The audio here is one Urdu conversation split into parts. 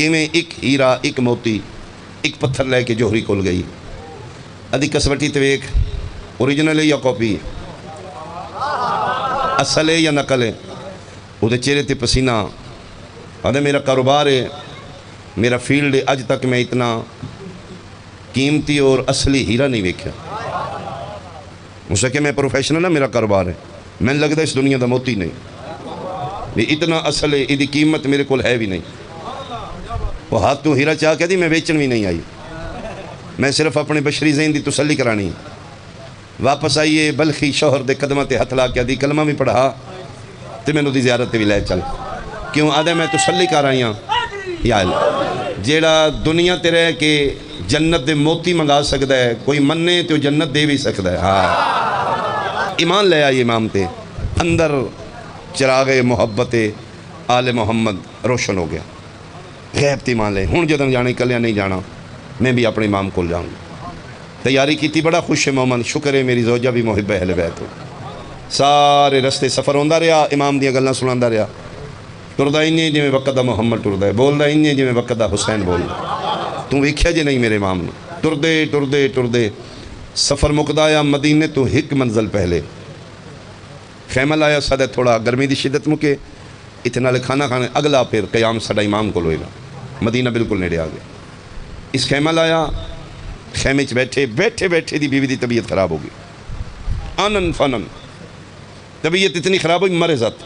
کیویں ایک ہیرا ایک موتی ایک پتھر لے کے جوہری کول گئی ادھی کسوٹی تے ویکھ اوریجنل ہے یا کاپی اصل ہے یا نقل ہے وہ چہرے تے پسینہ آدھے میرا کاروبار ہے میرا فیلڈ ہے اج تک میں اتنا قیمتی اور اصلی ہیرا نہیں ویکھیا اس کہ میں پروفیشنل ہے میرا کاروبار ہے میں لگتا اس دنیا دا موتی نہیں یہ اتنا اصل ہے یہ قیمت میرے کو ہے بھی نہیں وہ ہاتھ تو ہیرا چاہ کے دی میں بیچن بھی نہیں آئی میں صرف اپنے بشری ذہن دی تسلی کرانی واپس آئیے بلخی شوہر دے قدمہ تے ہتھ لا کے دی کلمہ بھی پڑھا تے میں نو دی زیارت بھی لے چل کیوں آدھے میں تسلی کر رہی ہوں یا اللہ جیڑا دنیا تے رہ کے جنت دے موتی منگا سکتا ہے کوئی مننے تو جنت دے بھی سکتا ہے ہاں ایمان لے آئی امام تے اندر چراغ محبت آل محمد روشن ہو گیا غیب تے ایمان لے ہون جدن جانے کلیا نہیں جانا میں بھی اپنے امام کو جاؤں تیاری کی تھی بڑا خوش ہے مومن شکر ہے میری زوجہ بھی محب اہل بیت ہو سارے رستے سفر ہوندہ رہا امام دیاں گلنا سناندہ رہا ٹردہ انہیں جی میں وقتہ محمد ٹردہ ہے بول دا انہیں جی میں وقتہ حسین بول دا تم ویکھیا جی نہیں میرے امام نے ٹردے ٹردے ٹردے سفر مقدہ یا مدینے تو ہک منزل پہلے خیمہ لایا سادہ تھوڑا گرمی دی شدت مکے اتنا کھانا کھانے اگلا پھر قیام ساڈا امام کو لوئے گا مدینہ بالکل نیڑے آ گیا اس خیمہ لایا خیمے چ بیٹھے دی بیوی دی طبیعت خراب ہو گئی آنن فنن طبیعت اتنی خراب ہوئی مرضت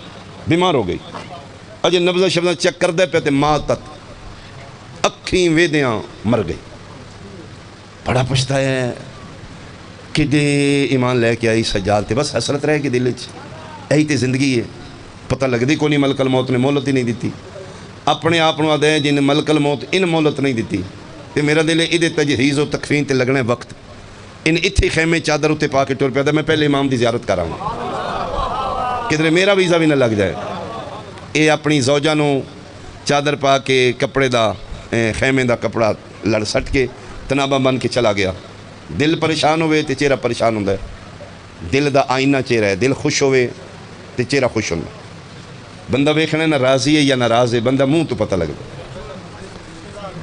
بیمار ہو گئی اجے نبضہ شبزہ چیک کر دے پہتے ماتت اکھیں ویدیاں مر گئی بڑا پچھتا ہے کہ دے ایمان لے کے آئی سجاد تے بس حسرت رہے کہ دل یہی تے زندگی ہے پتہ لگ دی کونی ملک الموت نے مولت ہی نہیں دیتی اپنے آپ نو آدھے جن ملک الموت ان مولت نہیں دیتی تے میرا دل ہے ادھے تجہیز و تکفین تے لگنے وقت ان اتھے خیمے چادر اتے پا کے ٹور پہ میں پہلے امام دی زیارت کر رہا ہوں کدھر میرا ویزا بھی نہ لگ جائے اے اپنی زوجہ نو چادر پا کے کپڑے دا خیمے دا کپڑا لڑ سٹ کے تنابہ بن کے چلا گیا دل پریشان ہوئے تے چہرہ پریشان ہوندہ ہے دل دا آئینہ چہرہ ہے دل خوش ہوئے تے چہرہ خوش ہوندہ ہے بندہ ویکھنے نہ راضی ہے یا ناراض ہے بندہ منہ تو پتہ لگتا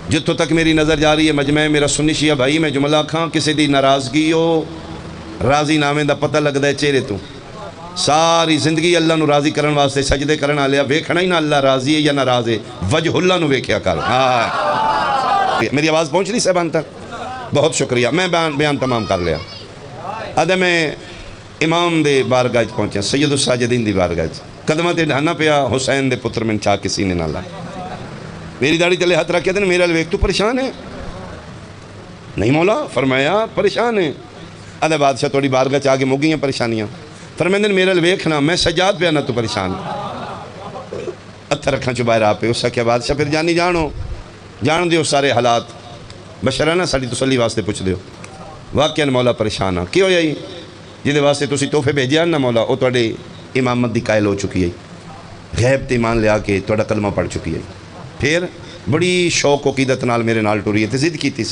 جتوں تک میری نظر جا رہی ہے مجمع میرا سنی شیعہ بھائی میں جملہ کھاں کسی دی ناراضگی ہو راضی نامے دا پتہ لگتا ہے چہرے تو ساری زندگی اللہ نو راضی کرن واسطے سجدے کرنا لیا ویکھنا ہی نہ اللہ راضی ہے یا ناراض ہے وجہ اللہ نو ویکھیا کر میری آواز پہنچ رہی صاحبان تک بہت شکریہ میں بیان تمام کر لیا ادھے میں امام دے بارگاہ پہنچیا سید الساجدین دی بارگاہ قدمہ تے ڈھانا پیا حسین دے پتر من چاہ کے سینے نہ لائے میری داڑھی تلے ہاتھ رکھے تھے میرا لویک تو پریشان ہے نہیں مولا فرمایا پریشان ہے ادھے بادشاہ توڑی بارگاہ چاہ کے موگی ہیں پریشانیاں فرمائیں دن میرا لویک نا میں سجاد پہ آنا تو پریشان اتھا رکھنا چو باہر آپ اس کیا بادشاہ پھر جانی جان دیو سارے حالات بشرانہ ساڑی تسلی واسطے پوچھ دیو واقعاً مولا پریشان ہے کیوں یہی جیدے واسطے تسی توفے بھیجیاں نا مولا او توڑے امامت دی قائل ہو چکی ہے غیب تے ایمان لیا کے توڑا کلمہ پڑھ چکی ہے پھر بڑی شوق و قیدت نال میرے نال ٹوری ہے تے ضد کی تھی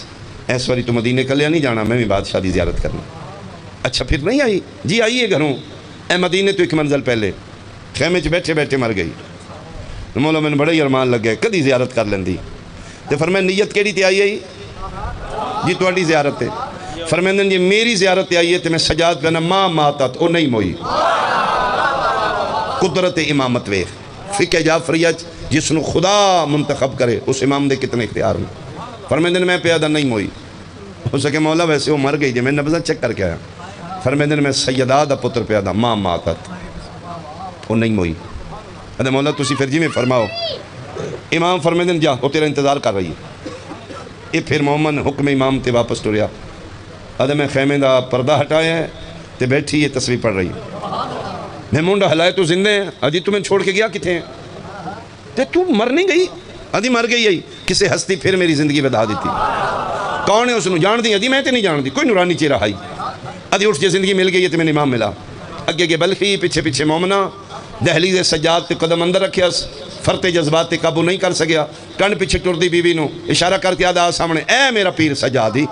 ایس واری تو مدینے کلیا نہیں جانا میں بھی بادشاہ دی زیارت کرنا اچھا پھر نہیں آئی جی آئیے گھروں اے مدینے تو ایک منزل پہلے خیمے چ بیٹھے مر گئی مولا میں نے بڑا ہی ارمان لگ گئے کدی زیارت کر لیندی تے فرمائیں نیت کیڑی تے آئی جی تواڈی زیارت ہے فرمائیں جی میری زیارت آئی ہے تے میں سجاد پہنا ماں ماتت او نہیں موئی قدرت امامت ویخ فقہ جعفریت جس نو خدا منتخب کرے اس امام دے کتنے اختیار میں فرمائیں میں پیادہ نہیں موئی ہو سکے مولا ویسے وہ مر گئی جی میں نبضہ چیک کر کے آیا فرمائیں میں سیدہ دا پتر پیادہ ماں ماتت وہ نہیں موئی ادھے مولا تسی پھر جی میں فرماؤ امام فرمائیں جا وہ تیرا انتظار کر رہی ہے یہ پھر محمد حکم امام تے واپس ٹوریا ادھے میں خیمے دا پردہ ہٹایا ہے تے بیٹھی یہ تصویر پڑھ رہی ہے میں مونڈا ہلائے تو زندے ہیں ادھی تمہیں چھوڑ کے گیا کتے ہیں تے تو مر نہیں گئی ادھی مر گئی ہے کسے ہستی پھر میری زندگی بدا دیتی کون ہے اس نے جان دی ادھی میں تے نہیں جان دی کوئی نورانی چہرہ آئی ادھی اٹھ جے زندگی مل گئی ہے تے میں امام ملا اگے بلخی پیچھے مومنہ دہلیز سجاد تے قدم اندر رکھیا فرتے جذبات تے قابو نہیں کر سکیا کنڈ پیچھے ٹردی بیوی نو اشارہ کر کے آدھا سامنے اے میرا پیر سجادی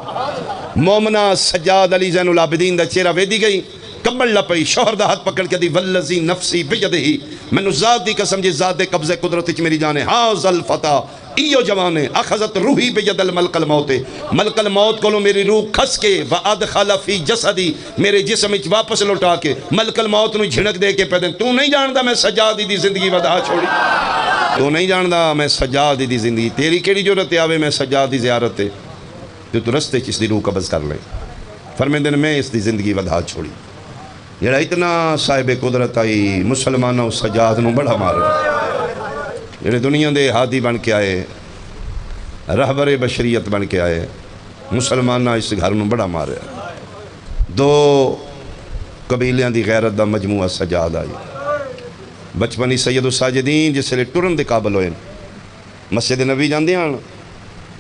مومنہ سجاد علی زین العابدین دا چہرہ ویدی گئی کمبل لپئی شوہر دا ہاتھ پکڑ کے دی والذی نفسی بجدہی میں نو ذات دی قسم جی ذات دے قبضے قدرت چ میری جانے ہاذ الفتح ایو جوانے اخذت روحی بیدل ملک الموت، ملک الموت کو میری روح کھس کے وَأَدْخَلَ فِي جَسَدِي میرے جسم اچ واپس لوٹا کے ملک الموت نو جھنک دے کے پیدن تو نہیں جاندا میں سجادی دی زندگی ودا چھوڑی، تو نہیں جاندا میں سجادی دی زندگی، تیری کیڑی ضرورت آوے میں سجادی زیارت ہے تو رستے چ اس دی روح قبض کر لے۔ فرمیندے نے میں اس دی زندگی ودا چھوڑی، جڑا اتنا صاحب قدرت آئی مسلمانوں سجاد نو بڑا مارا، جڑے دنیا دے ہادی بن کے آئے رہبر بشریت بن کے آئے مسلمانہ اس گھر نو بڑا مارا، دو قبیلیاں دی غیرت دا مجموعہ سجاد آئی، بچپنی سید الساجدین جس لئے ٹرن دے قابل ہوئے مسجد نبی جاندے ہیں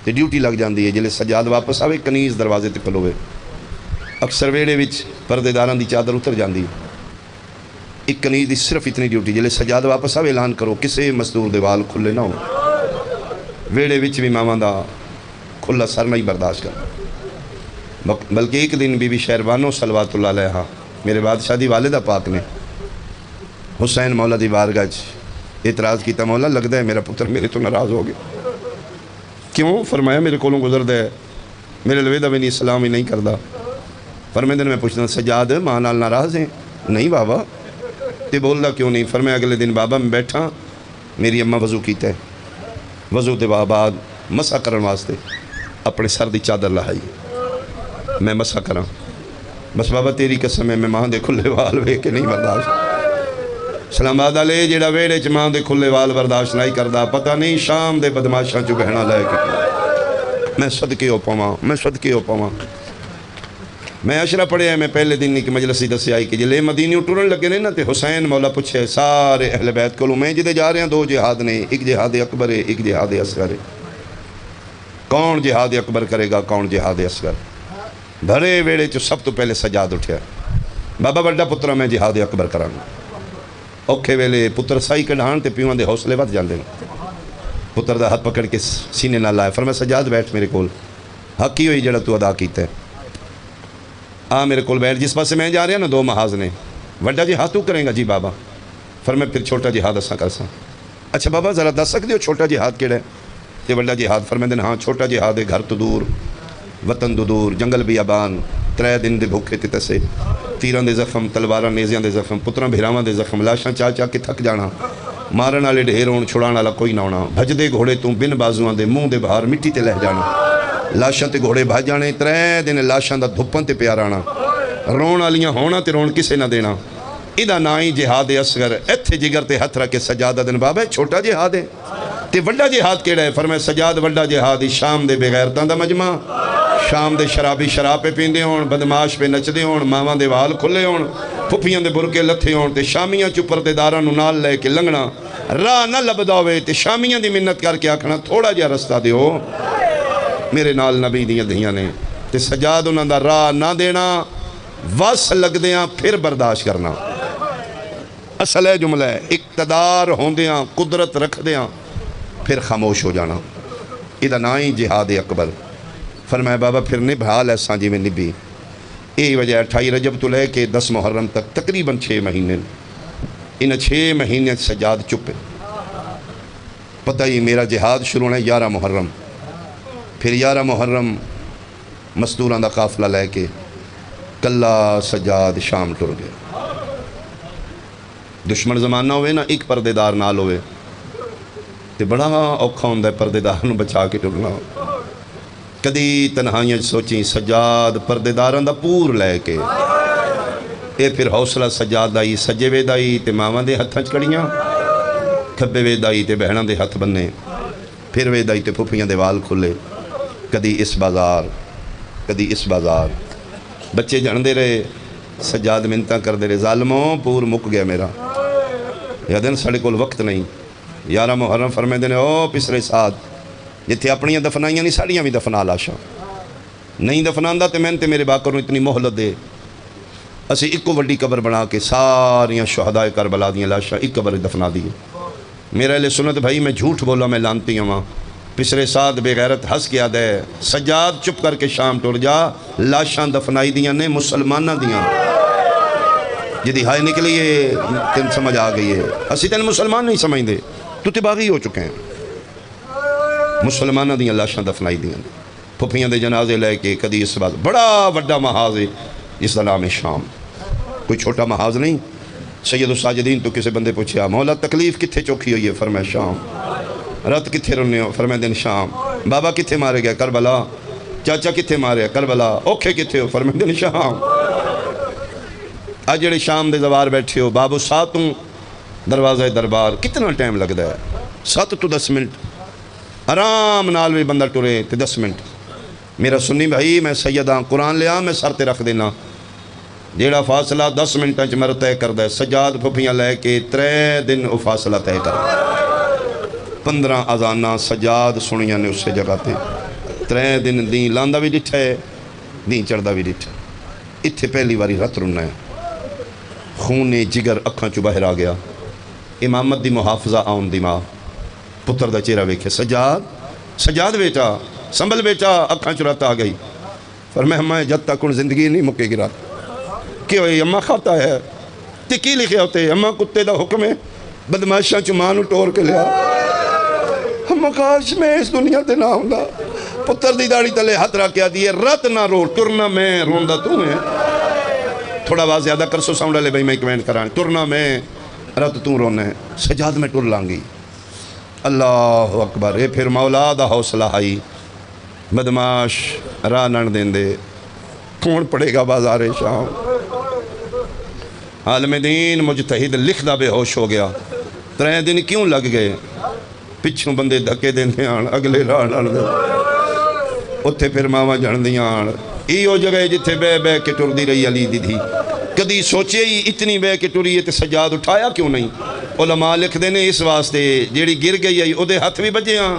تے ڈیوٹی لگ جاندی ہے، جلے سجاد واپس آوے کنیز دروازے تے کھلوے، اکثر ویڑے وچ پردے داران دی چادر اتر جاندی، ایک کنیز دی صرف اتنی ڈیوٹی جلے سجاد واپس آوے اعلان کرو کسے مزدور دے وال کھلے نہ ہو، ویڑے وچ بھی ماما دا کھلا سر نہیں برداشت کر، بلکہ ایک دن بی بی شہربانو صلوات اللہ علیہ میرے بادشاہ دی والدہ پاک نے حسین مولا دی بارگاہ اعتراض کیتا، مولا لگتا ہے میرا پتر میرے تو ناراض ہو گیا، کیوں؟ فرمایا میرے کولوں گزردا ہے میرے لویدہ بھی نہیں سلام ہی نہیں کردا، فرمیندے نے میں پوچھنا سجاد ماں نال ناراض ہیں؟ نہیں بابا، تے بولدا کیوں نہیں؟ فرمایا اگلے دن بابا میں بیٹھا میری اماں وضو کیتا ہے، وضو دے بعد مسح کرن واسطے اپنے سر دی چادر لہائی، میں مسح کراں، بس بابا تیری قسم ہے میں ماں دے کھلے وال وے کے نہیں برداشت، سلام آدھا لے جیڑا ویڑے چ ماں دے کھلے وال برداشت نہیں کردا، پتہ نہیں شام دے بدماشاں چو بہنا لے کے میں صدقے ہو پاواں، میں صدقے ہو پاواں۔ میں عشرہ پڑھے ہیں، میں پہلے دن کی مجلسی دسی آئی کہ جلے مدینیوں ٹورن لگے نے نا تے حسین مولا پوچھے سارے اہل بیت کو میں جدے جا رہے ہیں دو جہاد نے، ایک جہاد اکبر ہے ایک جہاد اصغر ہے، کون جہاد اکبر کرے گا کون جہاد اصغر؟ بھرے ویڑے چو سب تو پہلے سجاد اٹھیا، بابا بڑا پترہ میں جہاد اکبر کراں، اوکھے ویلے پتر سائی کڑھان تے پیوان دے حوصلے بات جاندے ہیں، پتر دا ہاتھ پکڑ کے سینے نہ لائے، فرمایا سجاد بیٹھ میرے کول، حق ہی ہوئی جڑا تو ادا کیتا ہے، میرے کول بیٹھ، جس پاس سے میں جا رہا نا دو محاذ نے، وڈا جہاد تو کریں گا؟ جی بابا۔ فرمایا پھر چھوٹا جہاد اساں کرساں، اچھا بابا ذرا دس سکتے ہو چھوٹا جہاد کیڑا ہے؟ تے وڈا جہاد فرمایا دن ہاں چھوٹا جہاد ہے، گھر تو دور وطن تو دور جنگل بیابان، 3 دن دے بھوکے تے تسے، تیران دے زخم تلواراں نیزیاں دے زخم پتراں بھیراواں دے زخم، لاشاں چا چا کے تھک جانا، مارن والے ڈھیر ہون چھڑان والا کوئی نہ ہونا، بھجدے گھوڑے تو بن بازواں دے منہ دے باہر مٹی تے لہ جانا، لاشاں تے گھوڑے بھج جانے، 3 دن لاشاں دا دھپن تے پیار آنا، رون والیاں ہونا تے رون کسے نہ دینا، ادھا نائی جہاد اصغر، ایتھے جگر تے ہتھ رکھ کے سجادہ دن بابا چھوٹا جہاد ہے تے وڈا جہاد کیڑا ہے؟ فرمایا سجاد وڈا جہاد ہی شام دے بغیرتاں دا مجمع، شام دے شرابی شراب پہ پیندے ہون، بدماش پہ نچدے ہون، ماواں دے وال کھلے ہون، پھپھیاں دے برکے لتھے ہون تے شامیاں چپر دے داراں نو نال لے کے لنگنا، راہ نہ لبدا ہوئے تے شامیاں دی منت کر کے آکھنا تھوڑا جہا رستہ دیو، میرے نال نبی دیاں دھیاں نے تے سجاد انہاں دا راہ نہ دینا، وس لگ دیاں پھر برداشت کرنا، اصل ہے جملہ ہے اقتدار ہوندیاں قدرت رکھ دیاں پھر خاموش ہو جانا، ادھا نائی جہاد اکبر۔ فرمایا بابا پھر نبھا لیساں جی میں نبھی، یہی وجہ 28 رجب تو لے کے 10 محرم تک تقریباً 6 مہینے، ان 6 مہینے سجاد چپے، پتہ ہی میرا جہاد شروع ہے 11 محرم، پھر 11 محرم مزدوراں دا قافلہ لے کے کلا سجاد شام ٹر گئے، دشمن زمانہ ہوئے نا ایک پردے دار نال ہوئے تے بڑا اوکھا ہوندہ ہے پردے دار نو بچا کے ٹرنا، کدی تنہائیاں سوچیں سجاد پردے داراں دا پور لے کے، اے پھر حوصلہ سجاد آئی سجے وے دائی تے ماواں دے ہتھاں چکڑیاں، کھبے وے دائی تے بہناں دے ہتھ بننے، پھر وے دائی تے پھپھیاں دے وال کھلے، کدی اس بازار کدی اس بازار، بچے جاندے رہے، سجاد منتاں کر دے رہے، ظالموں پور مک گیا میرا، یا دن ساڑے کول وقت نہیں، 11 محرم فرمائے دینے او پسرے ساتھ جتھے اپنیاں دفنائیاں نہیں ساڑیاں بھی دفنا لاشاں نہیں دفناندہ تے میں تے میرے باکر نو اتنی محلت دے، اسی ایک کو وڈی قبر بنا کے ساریاں شہداء کربلا دیاں لاشاں ایک قبر دفنا دیئے، میرا اہل سنت بھائی میں جھوٹ بولا میں لانتی ہوں، پسرے ساتھ بے غیرت ہس گیا دے، سجاد چپ کر کے شام ٹور جا، لاشاں دفنائی دیاں نے مسلمانہ دیاں، جدی ہائے نکلی ہے تین سمجھ آ گئی ہے، اسی تین مسلمان نہیں سمجھ دے تو تے باغی ہو چکے ہیں، مسلمانوں دیاں لاشاں دفنائی دیاں پھپھیاں دے جنازے لے کے کدی اس بات بڑا وڈا محاذ ہے جس کا نام ہے شام، کوئی چھوٹا محاذ نہیں۔ سید الساجدین تو کسی بندے پوچھا مولا تکلیف کتھے چوکھی ہوئی ہے؟ فرمایا شام۔ رات کتھے رہنے ہو؟ فرمایا دن شام۔ بابا کتھے مارے گیا؟ کربلا۔ چاچا کتھے مارے؟ کربلا۔ اوکھے کتھے ہو؟ فرمایا دن شام۔ آج جڑے شام دے زوار بیٹھے ہو بابو ساتوں دروازہ دربار کتنا ٹائم لگتا ہے؟ 7 تو 10 منٹ آرام نال بھی بندہ ٹرے تے 10 منٹ۔ میرا سنی بھائی میں سیداں قرآن لیا میں سر تے رکھ دینا، جیڑا فاصلہ 10 منٹاں چ مر طے کردہ ہے سجاد پھپیاں لے کے 3 دن وہ فاصلہ طے کر 15 اذاناں سجاد سنیاں نے اس سے جگہ تے 3 دن دین لاندہ بھی ڈٹھا ہے دین چڑھدا بھی ڈٹھا ہے۔ اتھے پہلی واری رت رننا ہے، خون جگر اکھاں چو باہر آ گیا، امامت دی محافظہ آن دی ماں پتر دا چہرہ ویکھے سجاد بیٹا سنبھل بیٹا، اکھاں چو رت آ گئی۔ فرمایا میں جد تک ان زندگی نہیں مکے گی رات کہ ہوئی اماں کھاتا ہے تے کی لکھے ہوتے اماں کتے دا حکم ہے بدماشاں چو ماں نو ٹور کے لیا اماں کاش میں اس دنیا تے نہ ہوں گا۔ پتر دی داڑھی تلے ہاتھ رکھیا دیئے رت نہ رو ٹرنا میں روندہ تو ہے، تھوڑا آواز زیادہ کر سو ساؤنڈ لے بھائی میں کمنٹ کران، ٹرنا میں رت تو رونا ہے، سجاد میں ٹر لانگی۔ اللہ اکبر۔ اے پھر مولا دا حوصلہ آئی، بدماش راہ نن دین دے، کون پڑے گا بازار شام۔ عالم دین مجتہد لکھدا بے ہوش ہو گیا، 3 دن کیوں لگ گئے؟ پچھوں بندے دھکے دینے آن اگلے راہ نن دے، اتھے پھر ماما جان دیاں آن ایو جگہ جتھے بے بے کے ٹر دی رہی علی دی تھی، کدی سوچے ہی اتنی بے کے ٹری ہے تے سجاد اٹھایا کیوں نہیں؟ علماء لکھ دینے اس واسطے جیڑی گر گئی ہے او دے ہاتھ بھی بجے آن،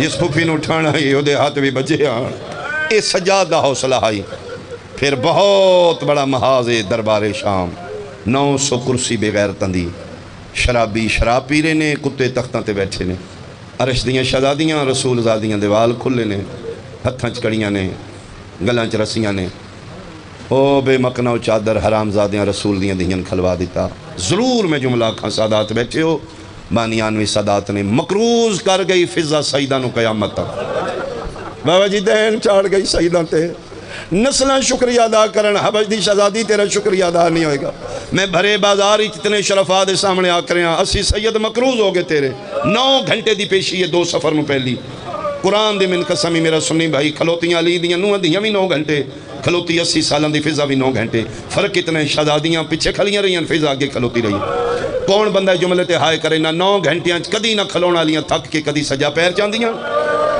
جس پھوپھی نو اٹھانا ہے او دے ہاتھ بھی بجے آن۔ اے سجاد دا حوصلہ آئی، پھر بہت بڑا محاذ دربار شام، 900 کرسی بغیر تندی، شرابی شراب پی رہے نے، کتے تختاں تے بیٹھے نے، عرش دیاں شہزادیاں رسول زادیاں دے وال کھلے نے، ہتھاں چکڑیاں نے، گلاں چ رسیاں نے، او بے مکنہ و چادر حرام زادیاں رسول دیاں دیاں کھلوا دیتا۔ ضرور میں جملہ کھاں سادات بیٹھے ہو، بانیانوی سادات نے مقروض کر گئی فضا سیدہ نو قیامت تک، بابا جی دین چاڑ گئی سیدہ تے، نسلیں شکریہ ادا کرن، حبش دی شہزادی تیرا شکریہ ادا نہیں ہوئے گا۔ میں بھرے بازار اتنے شرفا دے سامنے آ کریں اسی سید مقروض ہو گئے تیرے، 9 گھنٹے دی پیشی ہے 2 سفر میں پہلی، قرآن دے من قسمی میرا سنی بھائی کھلوتیاں علی دیاں نوہ دیاں بھی 9 گھنٹے، کھلوتی 80 سالان دی فضا بھی 9 گھنٹے، فرق اتنے شہزادیاں پیچھے کھلیاں رہی ہیں فضا آگے کھلوتی رہی۔ کون بندہ جملے تے ہائے کرے نہ 9 گھنٹیاں کدی نہ کھلونا لیاں تھک کے کدی سجا پیر چاندیاں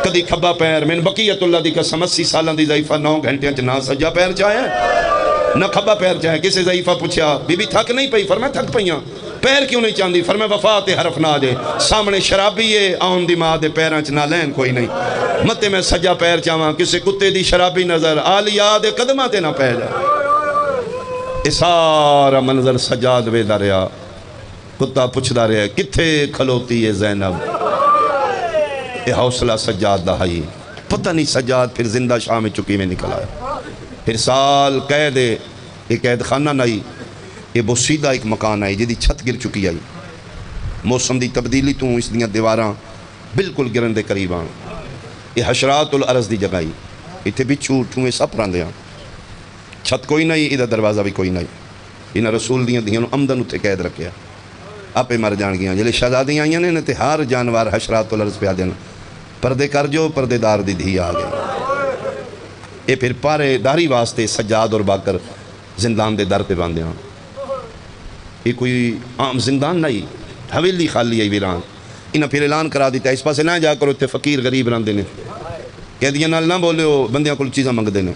کدی کھبا پیر، من بقیت اللہ دی قسم 80 سالان دی ضعیفہ 9 گھنٹیاں نہ سجا پیر چاہے نہ کھبا پیر چاہے۔ کسی ضعیفہ پوچھا بی بی تھک نہیں پئی؟ فرمایا تھک پئیاں، پیر کیوں نہیں چاندی؟ فرمایا وفات حرف نہ دے، سامنے شرابی ہے آن دی ماں دے پیراں چ نہ لین کوئی نہیں، متے میں سجا پیر چاہواں کسی کتے دی شرابی نظر آلیا دے قدمہ تے نہ پہ جائے۔ اس سارا منظر سجاد ویدا رہا، کتا پوچھدا رہا کتھے کھلوتی ہے زینب؟ یہ حوصلہ سجاد دا ہے، پتہ نہیں سجاد پھر زندہ شاہ میں چکی میں نکل آیا۔ پھر سال قید ہے، ایک قید خانہ نہیں، یہ بوسیدہ ایک مکان آئی جدی چھت گر چکی آئی، موسم دی تبدیلی تو اس دیاں دیواراں بالکل گرن دے قریب آن، یہ حشرات الارض دی جگہ آئی، اتھے بچھو ٹھوئے سپ راندے آن، چھت کوئی نہیں ادھر دروازہ بھی کوئی نہیں، انہاں رسول دیاں دیاں امدن اتھے قید رکھیا، آپے مر جان گیا جلے شہزادیاں آئیاں نے تے ہر جانوار حشرات الارض پہ آ دینا، پردے کر جو پردے دار دی دھی آ گئے۔ یہ پھر پارے داری واسطے سجاد اور باکر زندان دے در پہ باندھے ہاں، یہ کوئی عام زندان نہیں، حویلی خالی ہے ویران، انہاں پھر اعلان کرا دیتا ہے اس پاسے نہ جا کرو تے فقیر غریب رہن دینے، کہہ دیا نال نہ بولے ہو بندیاں کو چیزاں منگ دینے۔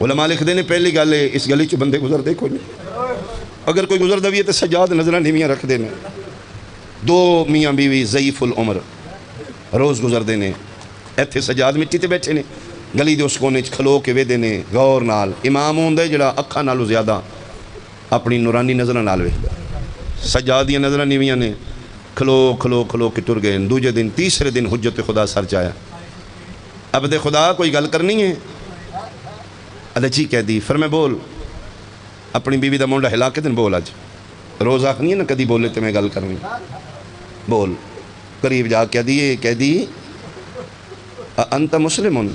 علماء لکھ دینے پہلی گل ہے اس گلی چ بندے گزر دیکھو نہیں، اگر کوئی گزر دوی ہے تو سجاد نظرہ نیویاں رکھ دینے، 2 میاں بیوی ضعیف العمر روز گزر دینے، ایتھے سجاد مٹی تے بیٹھے نے، گلی دے اس کونے چ کھلو کے وے دینے غور نال، امام ہوندے جڑا اکھاں نالوں زیادہ اپنی نورانی نظرہ نال ویکھدا، سجاد دیاں نظرہ نیویاں نے، کھلو کھلو کھلو کے ٹر گئے۔ دوجے دن تیسرے دن حجت خدا سر چایا، عبد خدا کوئی گل کرنی ہے؟ جی کہہ دی، فرمائے بول، اپنی بیوی دا مونڈا ہلا کے دن بول، آج روز آخنی ہے نا کدی بولے تے میں گل کرنی، بول۔ قریب جا کہہ دی انت مسلم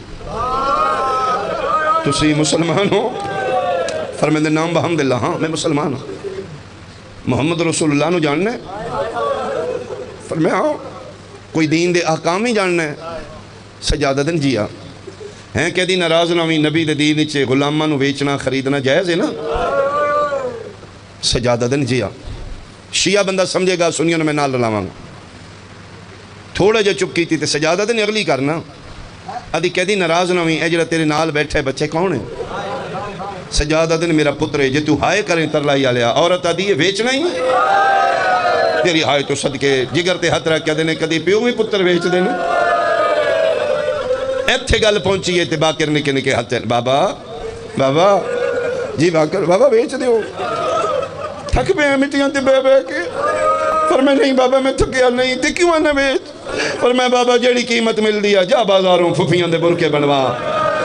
تسی مسلمان ہو؟ فرمائے نام بحمدللہ ہاں میں مسلمان ہوں۔ محمد رسول اللہ نو جاننا ہے؟ فرمائے ہاں۔ کوئی دین دے احکام ہی جاننا ہے؟ سجادہ دن جیا ہیں کہ دی ناراض نہ ہوئی نبی دے دین چے غلاماں نو بیچنا خریدنا جائز ہے نا؟ سجادہ دن جیا شیعہ بندہ سمجھے گا سنیوں نے میں نال رلاواں گا تھوڑا جا چپ کی تھی تے سجادہ دن اگلی کرنا ادھی کہہ دی ناراض نہ ہوئی اے جڑا تیرے نال بیٹھے بچے کون ہیں؟ سجادہ دن میرا پتر ہے جے تو ہائے کریں ترلائی آلیا عورت آدھی ہے بیچنا ہی تیری ہائے تو صدقے جگر تے ہاتھ رکھ کیا دینے کدی پیو بھی پتر بیچ دینے ایتھے گل پہنچی ہے تے باکر نکے نکے ہاتھ چل بابا جی باکر بابا بیچ دیو تھک پہ ہیں مٹیاں تے بے بے کے فرمائے نہیں بابا میں تھکیا نہیں تے کیوں آنا بیچ فرمائے بابا جیڑی قیمت مل دیا جا بازاروں پھوپیاں دے برکے بنوا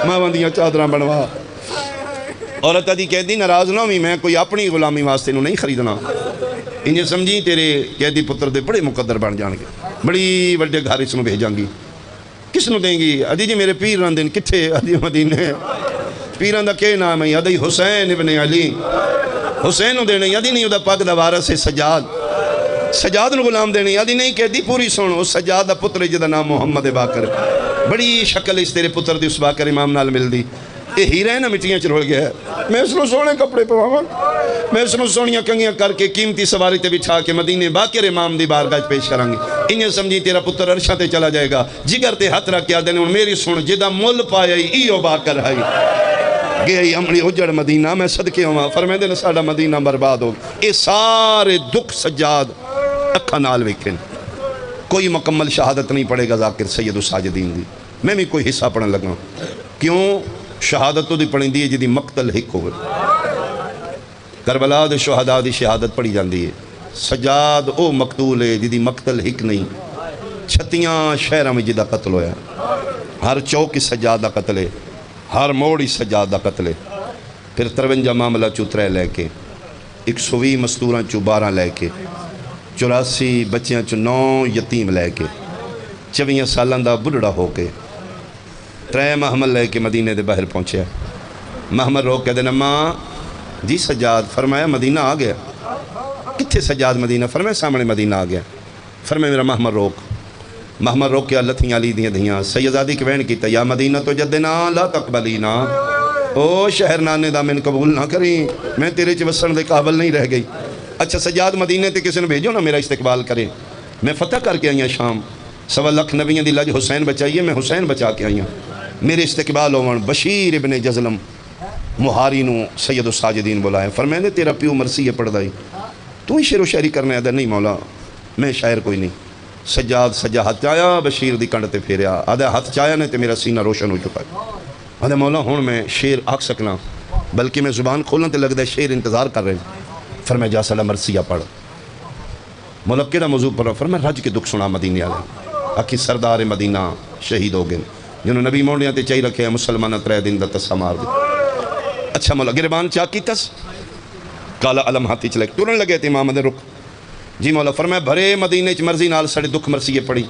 ماں دیاں چادراں بنوا عورت دی کہہ دی ناراض نہ ہوئی میں کوئی اپنی غلامی واسطے نو نہیں خریدنا انہیں سمجھی تیرے قیدی پتر دے بڑے مقدر بن جان گے بڑی وڈے گھر اس نو بھیجاں گی کس نو دیں گی ادھی جی میرے پیر رہن دن کتھے ادھی مدینے پیران دا کہ نام ہے ادھی حسین ابن علی حسین نو دینے ادھی نہیں ادا پاک دا وارث ہے سجاد نو غلام دینے ادھی نہیں کہ دی پوری سنو اس سجاد دا پتر جدا نام محمد باکر بڑی شکل اس تیرے پتر دی اس باکر امام نال مل دی یہ ہیرہ ہے نا مٹیاں چلوڑ گیا ہے میں اس نو سونے کپڑے پواں میں اس نو سونیاں کنگیاں کر کے قیمتی سواری تے بچھا کے مدینے باکر امام دی بارگاہ پیش کریں گے انہیں سمجھی تیرا پتر عرشاں تے چلا جائے گا جگر تے ہاتھ رکھ کے آدھے نے میری سن جدا مل پایا ایو باکر ہے گئی امڑی اجڑ مدینہ میں صدقے ہوا فرمائے دے ساڑا مدینہ برباد ہو اے سارے دکھ سجاد اکھا نال ویکھن کوئی مکمل شہادت نہیں پڑے گا ذاکر سید الساجدین دی میں بھی کوئی حصہ پڑھنے لگا کیوں شہادت تو دی پڑھیں دی ہے جدی مقتل ہک ہو گئے کربلا دے شہداء دی شہادت پڑھی جاندی ہے سجاد او مقتول ہے جدی مقتل ہک نہیں چھتیاں شہرہ میں جدہ قتل ہویا ہر چوک سجادہ قتل ہے ہر موڑی سجادہ قتل ہے پھر 53 معاملہ چو 3 لے کے 120 مستوراں چو 12 لے کے 84 بچیاں چو 9 یتیم لے کے 24 سالان دا بڑھڑا ہو کے 3 محمل لے کے مدینے دے باہر پہنچے محمل روک کے دینا ماں جی سجاد فرمایا مدینہ آ گیا کتھے سجاد مدینہ فرمایا سامنے مدینہ آ گیا فرمایا میرا محمل روک کے اللہ تھیاں لی دیاں دھیاں سیدادی کے وین کیتا یا مدینہ تو جدنا لا تقبلینا او شہر نانے دا میں قبول نہ کریں میں تیرے چے وسن دے قابل نہیں رہ گئی اچھا سجاد مدینہ تے کسی نے بھیجو نا میرا استقبال کرے میں فتح کر کے آئیاں شام 1.25 لاکھ نبیاں دی لج حسین بچائیے میں حسین بچا کے آئیاں میرے استقبال ہوون بشیر ابن جزلم مہاری نو سید الساجدین بلائے فرمائے تیرا پیو مرسی ہے پڑھ دائی تو ہی شعر و شاعری کرنے آدھا نہیں مولا میں شاعر کوئی نہیں سجاد سجا ہاتھ چایا بشیر دی کنڈ تے پھیریا آدھا ہاتھ چایا نے تے میرا سینہ روشن ہو چکا ہے آدھا مولا ہون میں شعر آکھ سکنا بلکہ میں زبان کھولنا تے لگ دے شعر انتظار کر رہے ہیں فرمائے جا سلا مرسیہ پڑھ مولا کیڑا موضوع پڑھ فرمائے رج کے دکھ سنا مدینہ آلے آکھی سردار مدینہ شہید ہو گئے جنہوں نبی موڑیاں تے چاہی رکھے ہیں مسلمانہ 3 دن دا تسا مار دے اچھا مولا گربان چاہ کی تس کالا علم ہاتھی چلے تورن لگے تھے امام دے رک جی مولا فرمائے بھرے مدینہ چ مرضی نال سڑے دکھ مرسیے پڑی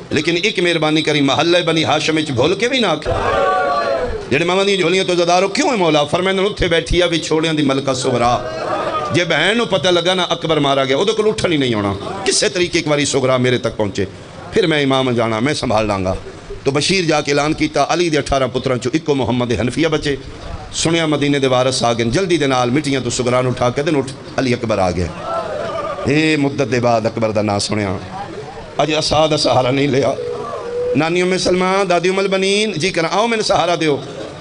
لیکن ایک مہربانی کری محلہ بنی ہاشم چ بھول کے بھی نہ آکھے جڑے ماما دی جھولیاں تو زدارو کیوں ہے مولا فرمائے نے اتھے بیٹھیا بھی چھوڑیاں دی ملکہ سغرا جے بہن نو پتہ لگا نا اکبر مارا گیا او دے کول اٹھن ہی نہیں ہونا کسے طریقے ایک باری سغرا میرے تک پہنچے پھر میں امام جانا میں سنبھال لاں گا تو بشیر جا کے اعلان کیتا علی دے 18 پتراں چوں اکو محمد حنفیہ بچے سنیا مدینے دے وارث آ گئے جلدی دے نال مٹیاں تو سغران اٹھا کے دن اٹھ علی اکبر آ گئے اے مدت دے بعد اکبر دا نا سنیا اج اسا دا سہارا نہیں لیا نانی ام سلمان دادی ام البنین جی کرا آؤ میں نے سہارا دیو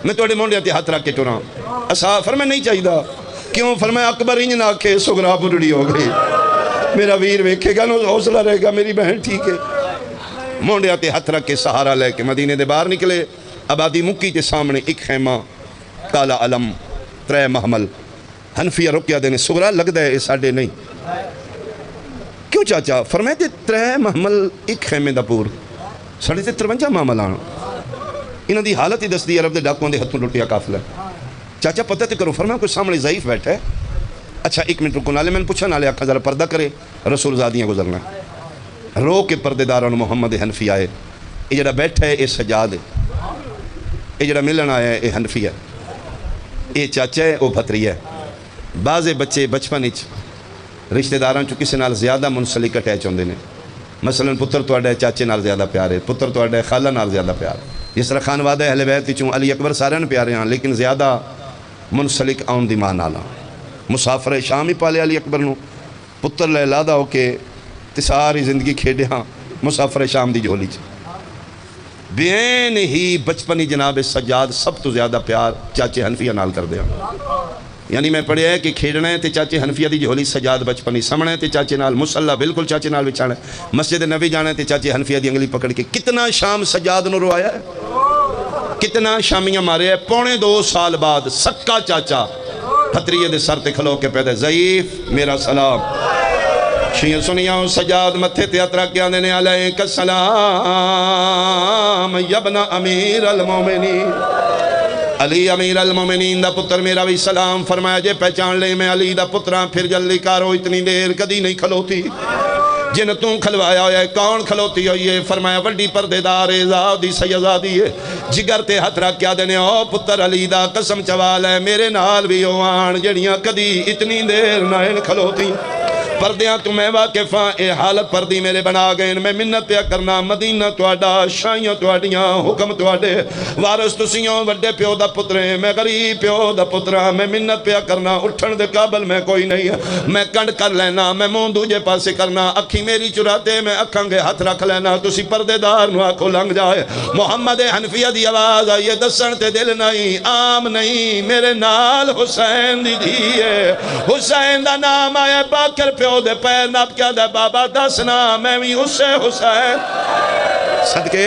میں توڑے مونڈے تے ہاتھ رکھ کے ٹراں اسا فرمائے نہیں چاہیدا کیوں فرمایا اکبر انج نہ کہ سغرا بڑڑی ہو گئی میرا ویر ویکھے گا نو حوصلہ رہے گا میری بہن ٹھیک ہے مونڈے تے ہاتھ رکھ کے سہارا لے کے مدینے دے باہر نکلے آبادی مکی تے سامنے ایک خیمہ کالا علم 3 محمل حنفیہ رکیا دینے سغرا لگ دے اے ساڑے نہیں کیوں چاچا فرمائے تے 3 محمل ایک خیمے دا پور ساڑے تے 53 محمل آنا انہاں دی حالت ہی دس دی عرب دے ڈاکوان دے ہتھوں لٹیا قافلہ چاچا پتہ تے کرو فرمائے کوئی سامنے ضعیف بیٹھا ہے اچھا 1 منٹ رکو نالے میں نے پوچھا نالے آقا ذرا پردہ کرے رسول زادیاں گزرنا رو کے پردے داران محمد حنفی آئے یہ جڑا بیٹھا ہے یہ سجاد ہے، یہ جڑا ملن آیا ہے یہ حنفی ہے، یہ چاچا ہے وہ بھتری ہے۔ بعض بچے بچپن رشتہ داراں چوں کسی نال زیادہ منسلک اٹیچ ہوندے نے، مثلا پتر تواڈے چاچے نال زیادہ پیار ہے، پتر تواڈے خالہ نال زیادہ پیار ہے۔ جس طرح خانوادہ اہل بیت چوں علی اکبر سارے نے پیارے ہیں، لیکن زیادہ منسلک آن دی ماں نال مسافر شام ہی پالے علی اکبر نو، پتر لے لادا ہو کے تے ساری زندگی کھیڈے ہاں مسافر شام دی جھولی چ۔ بین ہی بچپنی جناب سجاد سب تو زیادہ پیار چاچے حنفیہ نال کر دیا، یعنی میں پڑھیا ہے کہ کھیڑنا ہے تے چاچے حنفیہ دی جھولی سجاد بچپنی سمنا ہے تے چاچے نال، مصلی بالکل چاچے نال بچھانا ہے، مسجد نبی جانا ہے تے چاچے حنفیہ دی انگلی پکڑ کے۔ کتنا شام سجاد نو روایا ہے، کتنا شامیاں مارے ہے۔ 2.25 سال بعد سکا چاچا پھتریے دے سر تے کھلو کے پیدا ضعیف میرا سلام، شیعہ سنیاں سجاد متھے تے اترا کے آنے نے علیک السلام یبن امیر المومنین، علی امیر المومنین دا پتر میرا بھی سلام فرمایا جے پہچان لے میں علی دا پتران، پھر جلدی کارو اتنی دیر کدی نہیں کھلوتی، جن توں کھلوایا ہویا ہے کون کھلوتی ہوئی ہے؟ فرمایا وڈی پردے دار زادی سیزادی ہے، جگر تے ہتھ رکھ کیا دینے او پتر علی دا قسم چوال ہے میرے نال بھی ہوان جڑیاں کدی اتنی دیر نائن کھلوتی، پردیاں تو میں واقفاں اے حالت پردی میرے بنا گئے، میں منت پیا کرنا مدینہ تواڈا شائیاں تواڈیاں حکم تواڈے وارث تسیوں وڈے پیو دا پتریں، میں غریب پیو دا پتراں، میں منت پیا کرنا اٹھن دے قابل میں کوئی نہیں ہے، میں کنڈ کر لینا، میں منہ دوجے پاسے کرنا، اکھی میری چراتے میں اکھاں گے ہاتھ رکھ لینا، تسی پردے دار نو آنکھوں لنگ جائے۔ محمد حنفیہ دی آواز آئیے دسن تے دل نہیں عام نہیں، میرے نال حسین دی دھیے، حسین دا نام آئے باکر پیو دے پیر ناب کیا دے بابا دسنا میں بھی اسے حسین،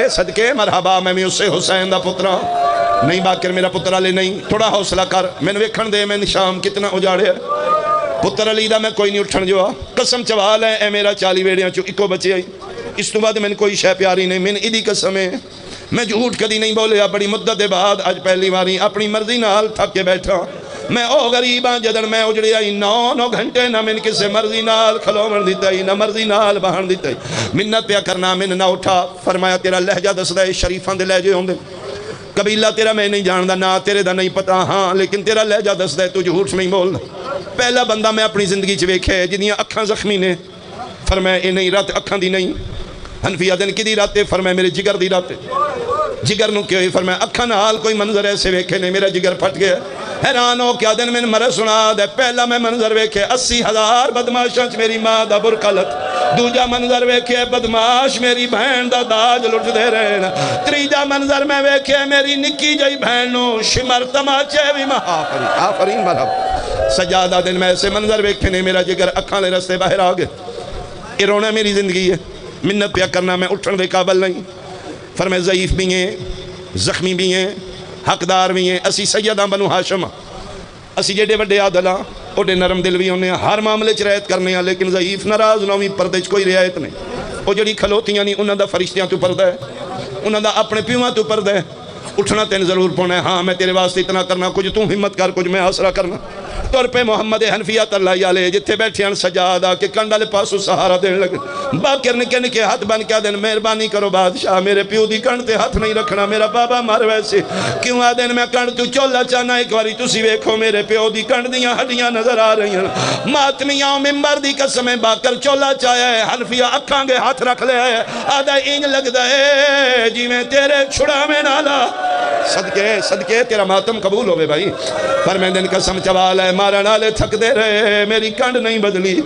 صدقے مرحبا میں بھی اسے حسین دا پترا نہیں، باکر میرا پتر علی نہیں، تھوڑا حوصلہ کر میں نے ویکھن دے میں شام کتنا اجاڑے ہے، پتر علی دا میں کوئی نہیں اٹھن جو قسم چوال ہے اے میرا 40 ویڑیاں چو اکو بچے آئی، اس تو بعد میں نے کوئی شے پیاری نہیں، میں نے ادھی قسم ہے میں جھوٹ کدی نہیں بولیا، بڑی مدت دے بعد آج پہلی باری اپنی مرضی نال تھک کے بیٹھا، میں او غریباں جدن میں اجڑی آئی 9 گھنٹے نہ من کسے مرضی نال کھلومن دیتا ہی نہ مرضی نال بہن دیتا ہی، منت پیا کرنا من نہ اٹھا، فرمایا تیرا لہجہ دس دے شریفاں دے لہجے ہوں دے، قبیلہ تیرا میں نہیں جاندہ نہ تیرے دا نہیں پتا ہاں لیکن تیرا لہجہ دس دے تو جھوٹ نہیں بولنا۔ پہلا بندہ میں اپنی زندگی چ ویکھے جنیاں اکھاں زخمی نے، فرمایا اے نہیں رات اکھاں دی نہیں، حنفیہ دن کی دی راتے، فرمایا میرے جگر دی راتے، جگر نو کیوں ہی، فرمایا اکھاں نال کوئی منظر ایسے ویکھے نے میرا جگر پھٹ گیا، حیران ہو کیا دن میں مرے سنا دے، پہلا میں منظر ویکھے 80,000 بدماشاں چ میری ماں دا برکلت، دوجا منظر ویکھے بدماش میری بہن دا داج لٹ دے رہے نا، تریجا منظر میں ویکھے میری نکی جائی بہن نو شمر تماچے بھی آفرین مرحب، سجادہ دن میں ایسے منظر ویکھے نے میرا جگر اکھاں لے رستے باہر آگے، یہ رونا میری زندگی ہے، منت پیا کرنا میں اٹھن دے قابل نہیں، فرمائے ضعیف بھی ہیں زخمی بھی ہیں حقدار بھی ہیں، اسی سیدہ بنو ہاشم اسی جیڑے وڈے عادل ہاں اوڈے نرم دل بھی ہونے ہیں، ہر معاملے چ رعایت کرنے ہیں، لیکن ضعیف ناراض نہ ہوئی پردے چ کوئی رعایت نہیں، وہ جڑی کھلوتیاں نہیں انہاں دا فرشتیاں تو پردہ ہے، انہاں دا اپنے پیواں تو پردہ ہے، اٹھنا تین ضرور پونا ہے، ہاں میں تیرے واسطے اتنا کرنا، کچھ تو ہمت کر کچھ میں آسرا کرنا، طور پہ محمد حنفیہ اللہ علیہ جتھے بیٹھے ہیں سجادہ کے کنڈالے پاسو سہارا دین لگے، باکر نکے نکے ہاتھ بن کیا دین مہربانی کرو بادشاہ میرے پیو دی کنڈ تے ہاتھ نہیں رکھنا، میرا بابا مر ویسے کیوں آ دین میں کنڈ تو چولا چاہنا، ایک واری تسی ویکھو میرے پیو دی کنڈ دیاں ہڈیاں نظر آ رہی ہیں، ماتمیاں ممبر دی قسمیں باکر چولا چاہیا ہے، حنفیہ اکھاں گے ہاتھ رکھ لے ہے، آدھا اینج لگ دے جی میں تیرے چھڑا میں نالا، صدقے تیرا ماتم قبول ہوئے بھائی، فرمیندن قسم چوال ہے مارا نالے تھک دے رہے میری کنڈ نہیں بدلی،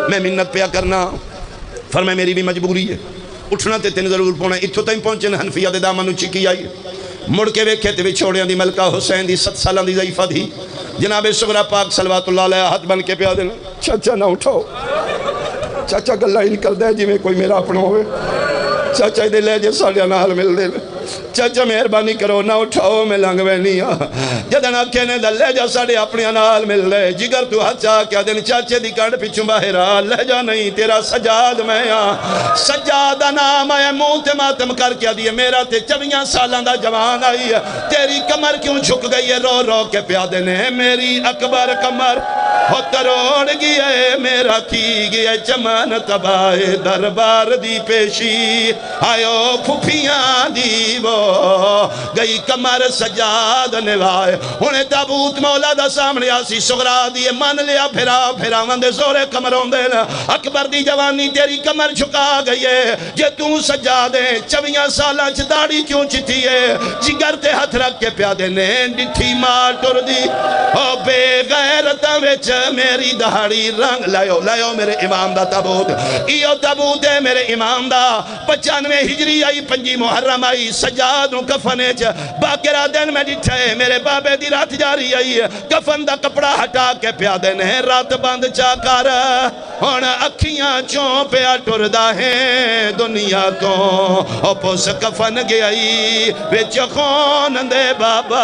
میں منت پیا کرنا، فرمائے میری بھی مجبوری ہے، اٹھنا تے تین ضرور پونا، اتھو تائیں پہنچے حنفیہ دے دامنو چکی آئی، مڑ کے ویکھے تے وچھوڑیاں دی ملکہ حسین دی 7 سالہ دی ضعیفہ دی، جناب صغرا پاک صلوات اللہ علیہ ہاتھ بن کے پیا دینا، چاچا نہ اٹھاؤ، چاچا گلہ ہی کر دے جی میں کوئی میرا اپنا ہوئے، چاچا دے لے جے ساڑیاں نال مل دے، چاچا مہربانی کرو نہ اٹھاؤ میں لنگ وینی جدن آکھے نے دل لے جا ساڑے اپنی نال مل لے، جگر تو ہاتھ چاہ کیا دن چاچے دی کانڈ پیچھوں باہر آ، لے جا نہیں تیرا سجاد میں سجادہ نام آئے منہ تے ماتم کر کیا دیئے، میرا تے 24 سالاں دا جوان آئی ہے، تیری کمر کیوں جھک گئی ہے، رو رو کے پیادے نے میری اکبر کمر ہو تروڑ گیا میرا کی گیا چمن تباہ دربار دی پیشی آئیو پھپیاں دی وہ گئی کمر سجاد نوائے انہیں تابوت مولا دا سامنے آسی سغرا دیئے مان لیا پھرا وندے زورے کمروں دے اکبر دی جوانی تیری کمر چھکا گئی ہے جے توں سجادے 24 سالہ داڑھی کیوں چٹھی ہے جگر تے ہتھ رکھ کے پیادے نے ڈٹھی ماں ٹر دی او بے غیرتاں وچ میری دہاڑی رنگ لائیو میرے امام دا تابوت ایو تابوت ہے میرے امام دا 95 ہجری آئی 5 محرم آئی سجادوں کفنے چ باقرہ دن میں ڈٹھے میرے بابے دی رات جاری آئی کفن دا کپڑا ہٹا کے پیادے نے رات بند چاکار ہون اکھیاں چون پیا ٹردہ ہیں دنیا کو او پوس کفن گئی وچ خون دے بابا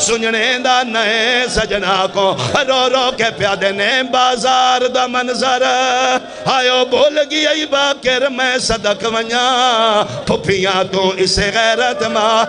سنجنے دا نئے سجنا کو رو رو کے پیادے نے بازار دا منظر آئیو بول گئی باکر میں صدق ونیا پھپیاں تو اسے غیرت ماں